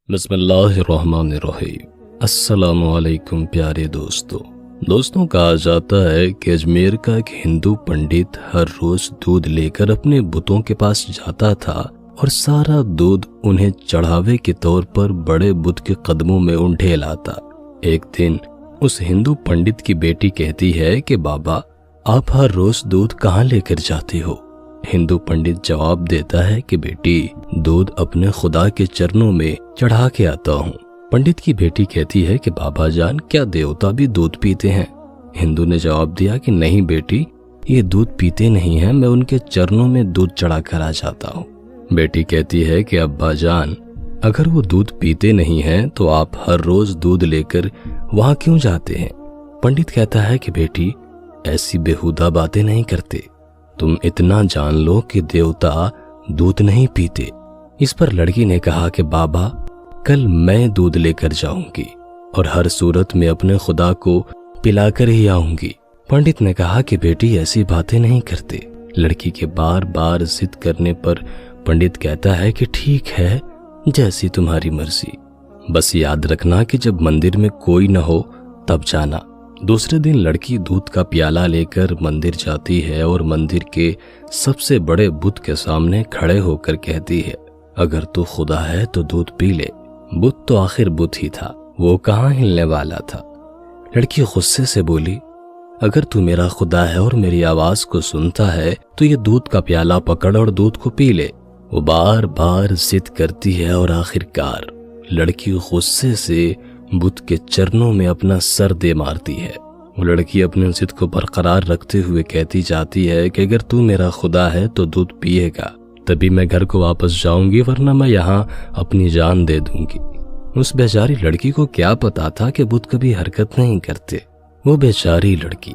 بسم اللہ الرحمن الرحیم۔ السلام علیکم پیارے دوستوں کہا جاتا ہے کہ اجمیر کا ایک ہندو پنڈت ہر روز دودھ لے کر اپنے بتوں کے پاس جاتا تھا اور سارا دودھ انہیں چڑھاوے کے طور پر بڑے بت کے قدموں میں انڈھیل آتا۔ ایک دن اس ہندو پنڈت کی بیٹی کہتی ہے کہ بابا آپ ہر روز دودھ کہاں لے کر جاتے ہو؟ ہندو پنڈت جواب دیتا ہے کہ بیٹی دودھ اپنے خدا کے چرنوں میں چڑھا کے آتا ہوں۔ پنڈت کی بیٹی کہتی ہے کہ بابا جان کیا دیوتا بھی دودھ پیتے ہیں؟ ہندو نے جواب دیا کہ نہیں بیٹی، یہ دودھ پیتے نہیں ہیں، میں ان کے چرنوں میں دودھ چڑھا کر آ جاتا ہوں۔ بیٹی کہتی ہے کہ ابا جان اگر وہ دودھ پیتے نہیں ہیں تو آپ ہر روز دودھ لے کر وہاں کیوں جاتے ہیں؟ پنڈت کہتا ہے کہ بیٹی ایسی بیہودہ باتیں نہیں کرتے، تم اتنا جان لو کہ دیوتا دودھ نہیں پیتے۔ اس پر لڑکی نے کہا کہ بابا کل میں دودھ لے کر جاؤں گی اور ہر صورت میں اپنے خدا کو پلا کر ہی آؤں گی۔ پنڈت نے کہا کہ بیٹی ایسی باتیں نہیں کرتے۔ لڑکی کے بار بار ضد کرنے پر پنڈت کہتا ہے کہ ٹھیک ہے جیسی تمہاری مرضی، بس یاد رکھنا کہ جب مندر میں کوئی نہ ہو تب جانا۔ دوسرے دن لڑکی دودھ کا پیالہ لے کر مندر جاتی ہے اور مندر کے سب سے بڑے بت کے سامنے کھڑے ہو کر کہتی ہے اگر تو خدا ہے تو دودھ پی لے۔ بت تو آخر بت ہی تھا، وہ کہاں ہلنے والا تھا۔ لڑکی غصے سے بولی اگر تو میرا خدا ہے اور میری آواز کو سنتا ہے تو یہ دودھ کا پیالہ پکڑ اور دودھ کو پی لے۔ وہ بار بار ضد کرتی ہے اور آخرکار لڑکی غصے سے بت کے چرنوں میں اپنا سر دے مارتی ہے۔ وہ لڑکی اپنے ضد کو برقرار رکھتے ہوئے کہتی جاتی ہے کہ اگر تو میرا خدا ہے تو دودھ پیے گا تبھی میں گھر کو واپس جاؤں گی، ورنہ میں یہاں اپنی جان دے دوں گی۔ اس بیچاری لڑکی کو کیا پتا تھا کہ بت کبھی حرکت نہیں کرتے۔ وہ بیچاری لڑکی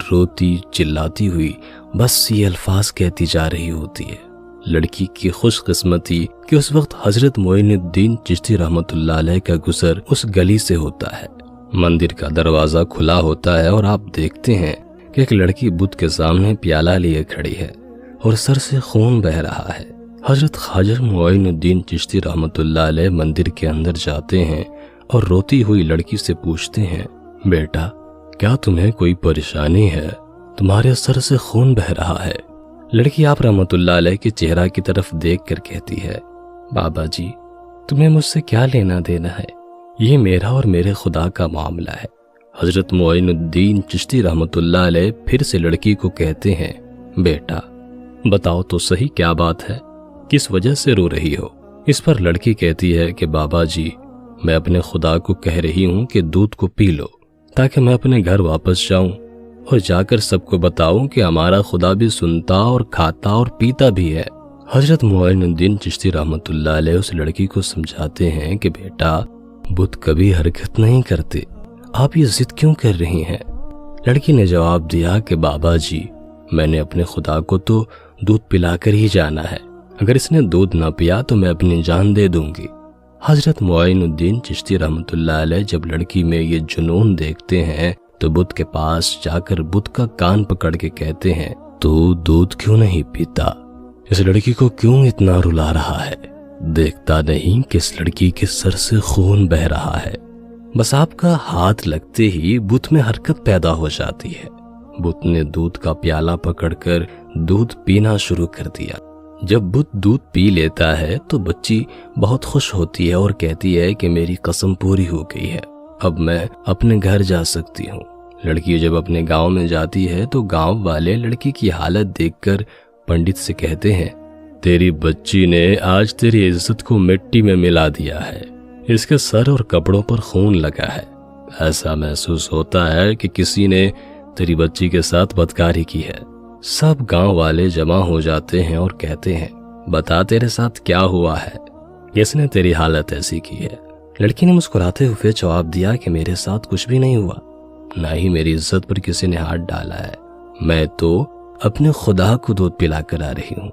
روتی چلاتی ہوئی بس یہ الفاظ کہتی جا رہی ہوتی ہے۔ لڑکی کی خوش قسمتی کہ اس وقت حضرت معین الدین چشتی رحمۃ اللہ علیہ کا گزر اس گلی سے ہوتا ہے۔ مندر کا دروازہ کھلا ہوتا ہے اور آپ دیکھتے ہیں کہ ایک لڑکی بت کے سامنے پیالہ لیے کھڑی ہے اور سر سے خون بہہ رہا ہے۔ حضرت خواجہ معین الدین چشتی رحمۃ اللہ علیہ مندر کے اندر جاتے ہیں اور روتی ہوئی لڑکی سے پوچھتے ہیں بیٹا کیا تمہیں کوئی پریشانی ہے؟ تمہارے سر سے خون بہہ رہا ہے۔ لڑکی آپ رحمۃ اللہ علیہ کے چہرہ کی طرف دیکھ کر کہتی ہے بابا جی تمہیں مجھ سے کیا لینا دینا ہے، یہ میرا اور میرے خدا کا معاملہ ہے۔ حضرت معین الدین چشتی رحمۃ اللہ علیہ پھر سے لڑکی کو کہتے ہیں بیٹا بتاؤ تو صحیح کیا بات ہے، کس وجہ سے رو رہی ہو؟ اس پر لڑکی کہتی ہے کہ بابا جی میں اپنے خدا کو کہہ رہی ہوں کہ دودھ کو پی لو تاکہ میں اپنے گھر واپس جاؤں اور جا کر سب کو بتاؤں کہ ہمارا خدا بھی سنتا اور کھاتا اور پیتا بھی ہے۔ حضرت معین الدین چشتی رحمۃ اللہ علیہ اس لڑکی کو سمجھاتے ہیں کہ بیٹا بت کبھی حرکت نہیں کرتے، آپ یہ ضد کیوں کر رہی ہیں؟ لڑکی نے جواب دیا کہ بابا جی میں نے اپنے خدا کو تو دودھ پلا کر ہی جانا ہے، اگر اس نے دودھ نہ پیا تو میں اپنی جان دے دوں گی۔ حضرت معین الدین چشتی رحمۃ اللہ علیہ جب لڑکی میں یہ جنون دیکھتے ہیں تو بت کے پاس جا کر بت کا کان پکڑ کے کہتے ہیں تو دودھ کیوں نہیں پیتا؟ اس لڑکی کو کیوں اتنا رلا رہا ہے؟ دیکھتا نہیں کہ اس لڑکی کے سر سے خون بہہ رہا ہے؟ بس آپ کا ہاتھ لگتے ہی بت میں حرکت پیدا ہو جاتی ہے۔ بت نے دودھ کا پیالہ پکڑ کر دودھ پینا شروع کر دیا۔ جب بت دودھ پی لیتا ہے تو بچی بہت خوش ہوتی ہے اور کہتی ہے کہ میری قسم پوری ہو گئی ہے، اب میں اپنے گھر جا سکتی ہوں۔ لڑکی جب اپنے گاؤں میں جاتی ہے تو گاؤں والے لڑکی کی حالت دیکھ کر پنڈت سے کہتے ہیں تیری بچی نے آج تیری عزت کو مٹی میں ملا دیا ہے، اس کے سر اور کپڑوں پر خون لگا ہے، ایسا محسوس ہوتا ہے کہ کسی نے تیری بچی کے ساتھ بدکاری کی ہے۔ سب گاؤں والے جمع ہو جاتے ہیں اور کہتے ہیں بتا تیرے ساتھ کیا ہوا ہے، کس نے تیری حالت ایسی کی ہے؟ لڑکی نے مسکراتے ہوئے جواب دیا کہ میرے ساتھ کچھ بھی نہیں ہوا، نہ ہی میری عزت پر کسی نے ہاتھ ڈالا ہے، میں تو اپنے خدا کو دودھ پلا کر آ رہی ہوں۔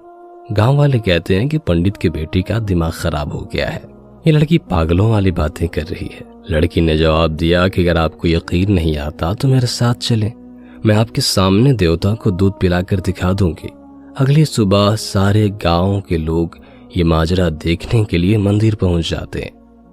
گاؤں والے کہتے ہیں کہ پنڈت کی بیٹی کا دماغ خراب ہو گیا ہے، یہ لڑکی پاگلوں والی باتیں کر رہی ہے۔ لڑکی نے جواب دیا کہ اگر آپ کو یقین نہیں آتا تو میرے ساتھ چلیں، میں آپ کے سامنے دیوتا کو دودھ پلا کر دکھا دوں گی۔ اگلی صبح سارے گاؤں کے لوگ یہ ماجرا دیکھنے کے لیے مندر پہنچ جاتے ہیں۔